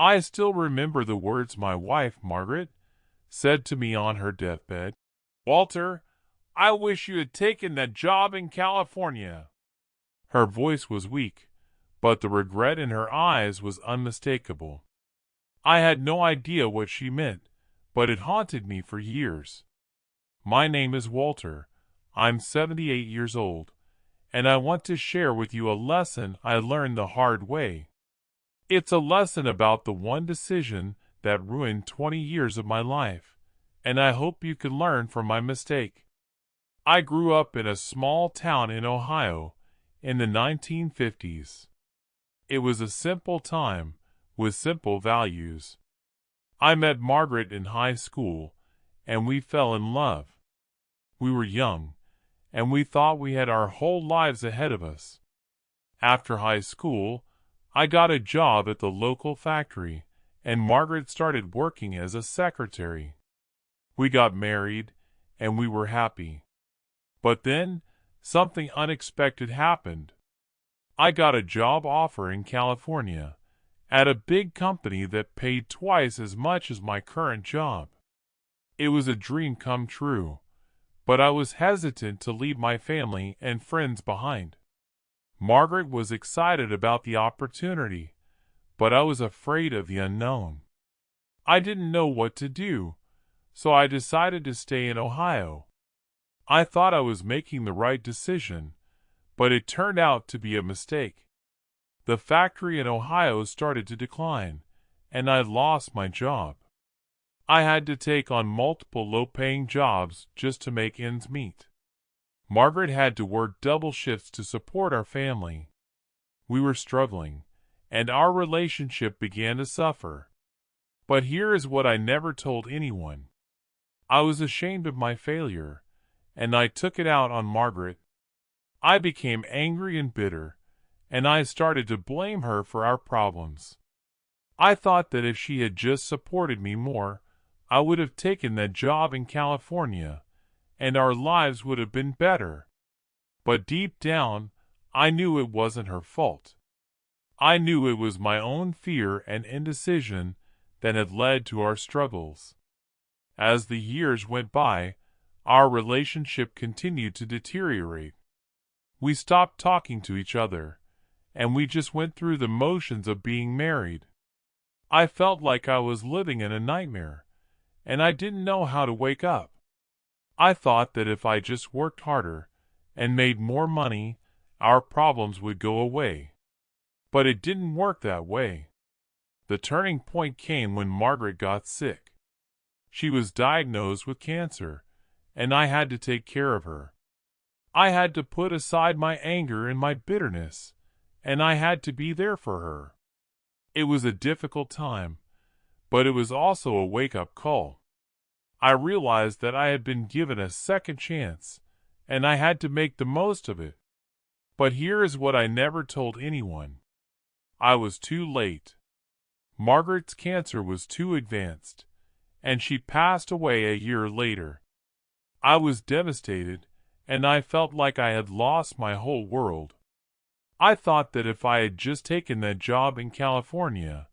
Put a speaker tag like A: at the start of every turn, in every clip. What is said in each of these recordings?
A: I still remember the words my wife, Margaret, said to me on her deathbed. "Walter, I wish you had taken that job in California." Her voice was weak, but the regret in her eyes was unmistakable. I had no idea what she meant, but it haunted me for years. My name is Walter. I'm 78 years old, and I want to share with you a lesson I learned the hard way. It's a lesson about the one decision that ruined 20 years of my life, and I hope you can learn from my mistake. I grew up in a small town in Ohio in the 1950s. It was a simple time with simple values. I met Margaret in high school, and we fell in love. We were young, and we thought we had our whole lives ahead of us. After high school, I got a job at the local factory, and Margaret started working as a secretary. We got married, and we were happy. But then, something unexpected happened. I got a job offer in California, at a big company that paid twice as much as my current job. It was a dream come true, but I was hesitant to leave my family and friends behind. Margaret was excited about the opportunity, but I was afraid of the unknown. I didn't know what to do, so I decided to stay in Ohio. I thought I was making the right decision, but it turned out to be a mistake. The factory in Ohio started to decline, and I lost my job. I had to take on multiple low-paying jobs just to make ends meet. Margaret had to work double shifts to support our family. We were struggling, and our relationship began to suffer. But here is what I never told anyone. I was ashamed of my failure, and I took it out on Margaret. I became angry and bitter, and I started to blame her for our problems. I thought that if she had just supported me more, I would have taken that job in California, and our lives would have been better. But deep down, I knew it wasn't her fault. I knew it was my own fear and indecision that had led to our struggles. As the years went by, our relationship continued to deteriorate. We stopped talking to each other, and we just went through the motions of being married. I felt like I was living in a nightmare, and I didn't know how to wake up. I thought that if I just worked harder and made more money, our problems would go away. But it didn't work that way. The turning point came when Margaret got sick. She was diagnosed with cancer, and I had to take care of her. I had to put aside my anger and my bitterness, and I had to be there for her. It was a difficult time, but it was also a wake-up call. I realized that I had been given a second chance, and I had to make the most of it. But here is what I never told anyone. I was too late. Margaret's cancer was too advanced, and she passed away a year later. I was devastated, and I felt like I had lost my whole world. I thought that if I had just taken that job in California,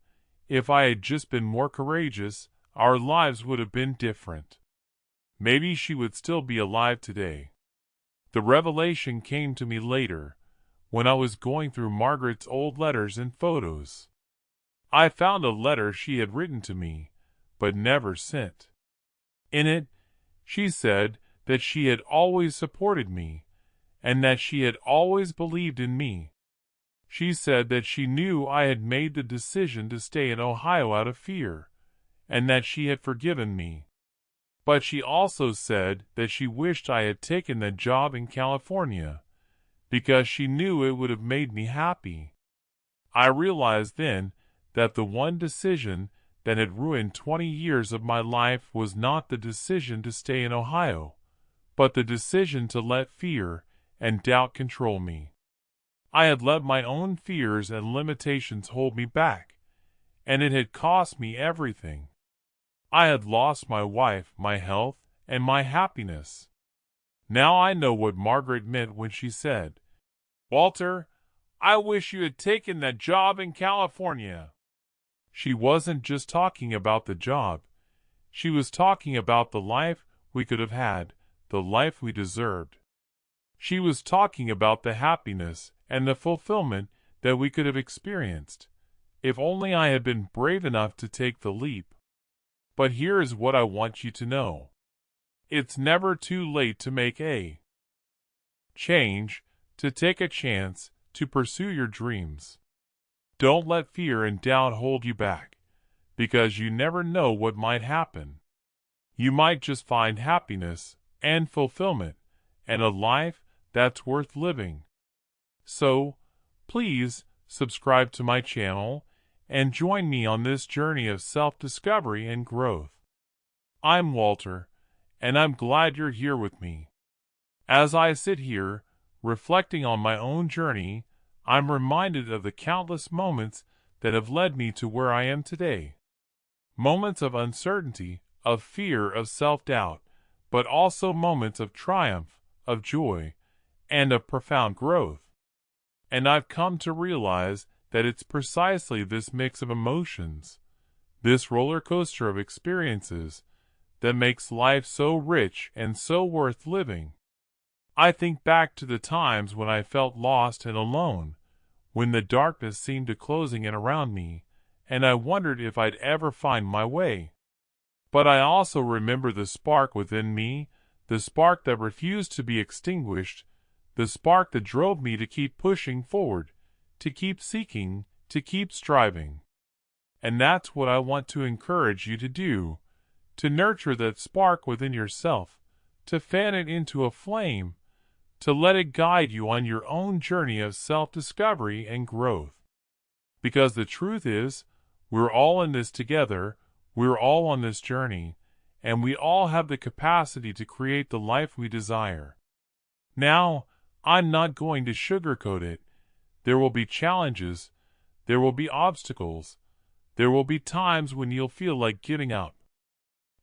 A: if I had just been more courageous, our lives would have been different. Maybe she would still be alive today. The revelation came to me later, when I was going through Margaret's old letters and photos. I found a letter she had written to me, but never sent. In it, she said that she had always supported me, and that she had always believed in me. She said that she knew I had made the decision to stay in Ohio out of fear, and that she had forgiven me. But she also said that she wished I had taken that job in California, because she knew it would have made me happy. I realized then that the one decision that had ruined 20 years of my life was not the decision to stay in Ohio, but the decision to let fear and doubt control me. I had let my own fears and limitations hold me back, and it had cost me everything. I had lost my wife, my health, and my happiness. Now I know what Margaret meant when she said, "Walter, I wish you had taken that job in California." She wasn't just talking about the job. She was talking about the life we could have had, the life we deserved. She was talking about the happiness and the fulfillment that we could have experienced, if only I had been brave enough to take the leap. But here is what I want you to know. It's never too late to make a change, to take a chance, to pursue your dreams. Don't let fear and doubt hold you back, because you never know what might happen. You might just find happiness and fulfillment and a life that's worth living. So, please subscribe to my channel and join me on this journey of self-discovery and growth. I'm Walter, and I'm glad you're here with me. As I sit here, reflecting on my own journey, I'm reminded of the countless moments that have led me to where I am today. Moments of uncertainty, of fear, of self-doubt, but also moments of triumph, of joy, and of profound growth. And I've come to realize that it's precisely this mix of emotions, this roller coaster of experiences, that makes life so rich and so worth living. I think back to the times when I felt lost and alone, when the darkness seemed to closing in around me, and I wondered if I'd ever find my way. But I also remember the spark within me, the spark that refused to be extinguished, the spark that drove me to keep pushing forward, to keep seeking, to keep striving. And that's what I want to encourage you to do, to nurture that spark within yourself, to fan it into a flame, to let it guide you on your own journey of self-discovery and growth. Because the truth is, we're all in this together, we're all on this journey, and we all have the capacity to create the life we desire. Now, I'm not going to sugarcoat it. There will be challenges, there will be obstacles, there will be times when you'll feel like giving up.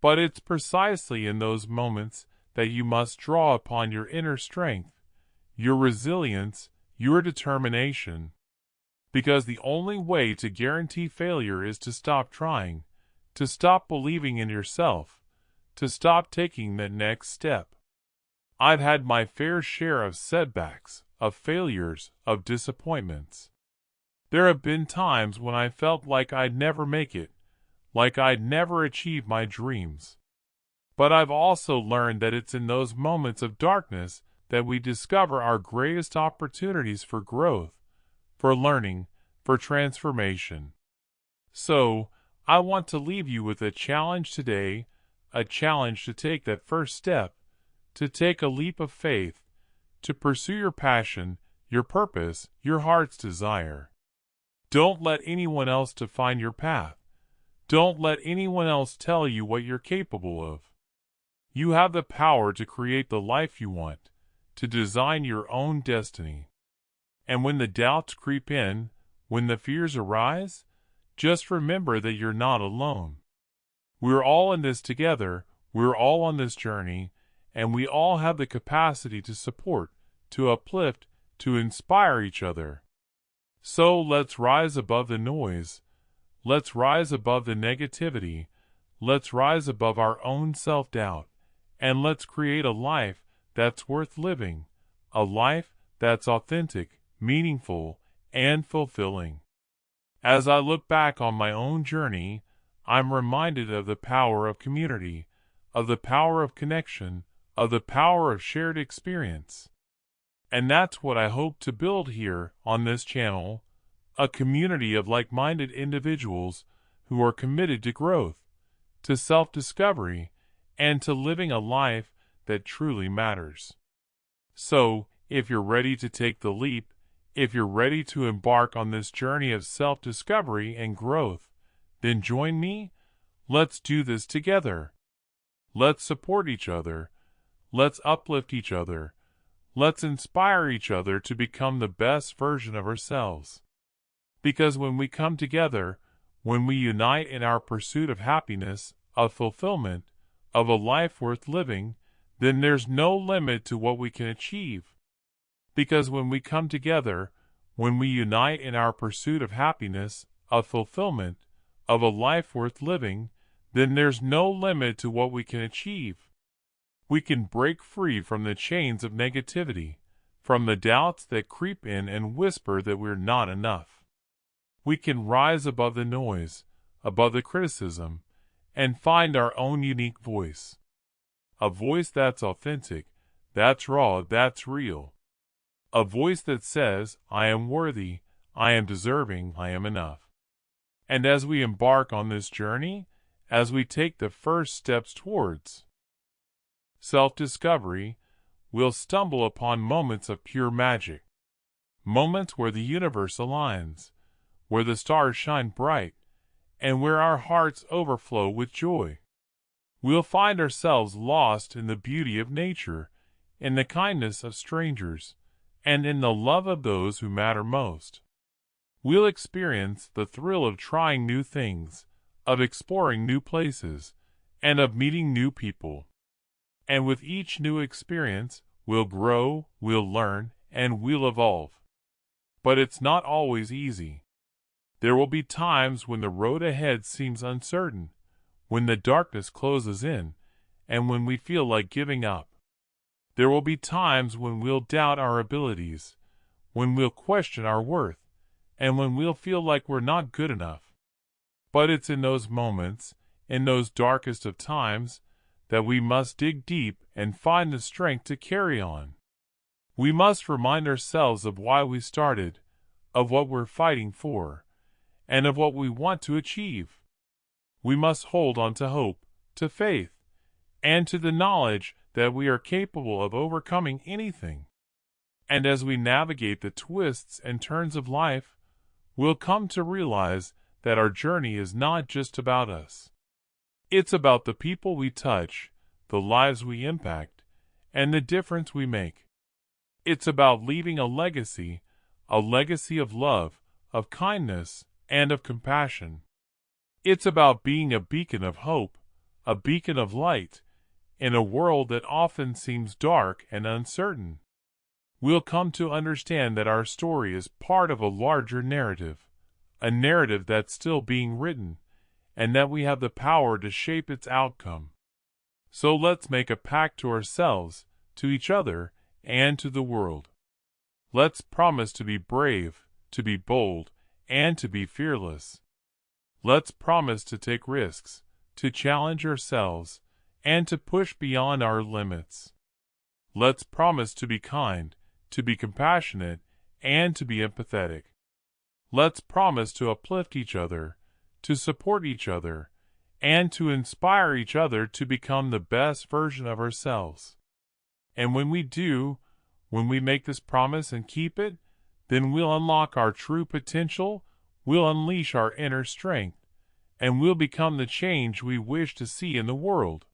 A: But it's precisely in those moments that you must draw upon your inner strength, your resilience, your determination. Because the only way to guarantee failure is to stop trying, to stop believing in yourself, to stop taking that next step. I've had my fair share of setbacks, of failures, of disappointments. There have been times when I felt like I'd never make it, like I'd never achieve my dreams. But I've also learned that it's in those moments of darkness that we discover our greatest opportunities for growth, for learning, for transformation. So, I want to leave you with a challenge today, a challenge to take that first step, to take a leap of faith, to pursue your passion, your purpose, your heart's desire. Don't let anyone else define your path. Don't let anyone else tell you what you're capable of. You have the power to create the life you want, to design your own destiny. And when the doubts creep in, when the fears arise, just remember that you're not alone. We're all in this together, we're all on this journey, and we all have the capacity to support, to uplift, to inspire each other. So let's rise above the noise. Let's rise above the negativity. Let's rise above our own self-doubt. And let's create a life that's worth living, a life that's authentic, meaningful, and fulfilling. As I look back on my own journey, I'm reminded of the power of community, of the power of connection, of the power of shared experience. And that's what I hope to build here on this channel, a community of like-minded individuals who are committed to growth, to self-discovery, and to living a life that truly matters. So, if you're ready to take the leap, if you're ready to embark on this journey of self-discovery and growth, then join me. Let's do this together. Let's support each other. Let's uplift each other. Let's inspire each other to become the best version of ourselves. Because when we come together, when we unite in our pursuit of happiness, of fulfillment, of a life worth living, then there's no limit to what we can achieve. Because when we come together, when we unite in our pursuit of happiness, of fulfillment, of a life worth living, then there's no limit to what we can achieve. We can break free from the chains of negativity, from the doubts that creep in and whisper that we're not enough. We can rise above the noise, above the criticism, and find our own unique voice. A voice that's authentic, that's raw, that's real. A voice that says, I am worthy, I am deserving, I am enough. And as we embark on this journey, as we take the first steps towards self-discovery, we'll stumble upon moments of pure magic. Moments where the universe aligns, where the stars shine bright, and where our hearts overflow with joy. We'll find ourselves lost in the beauty of nature, in the kindness of strangers, and in the love of those who matter most. We'll experience the thrill of trying new things, of exploring new places, and of meeting new people. And with each new experience, we'll grow, we'll learn, and we'll evolve. But it's not always easy. There will be times when the road ahead seems uncertain, when the darkness closes in, and when we feel like giving up. There will be times when we'll doubt our abilities, when we'll question our worth, and when we'll feel like we're not good enough. But it's in those moments, in those darkest of times, that we must dig deep and find the strength to carry on. We must remind ourselves of why we started, of what we're fighting for, and of what we want to achieve. We must hold on to hope, to faith, and to the knowledge that we are capable of overcoming anything. And as we navigate the twists and turns of life, we'll come to realize that our journey is not just about us. It's about the people we touch, the lives we impact, and the difference we make. It's about leaving a legacy of love, of kindness, and of compassion. It's about being a beacon of hope, a beacon of light, in a world that often seems dark and uncertain. We'll come to understand that our story is part of a larger narrative, a narrative that's still being written, and that we have the power to shape its outcome. So let's make a pact to ourselves, to each other, and to the world. Let's promise to be brave, to be bold, and to be fearless. Let's promise to take risks, to challenge ourselves, and to push beyond our limits. Let's promise to be kind, to be compassionate, and to be empathetic. Let's promise to uplift each other, to support each other, and to inspire each other to become the best version of ourselves. And when we do, when we make this promise and keep it, then we'll unlock our true potential, we'll unleash our inner strength, and we'll become the change we wish to see in the world.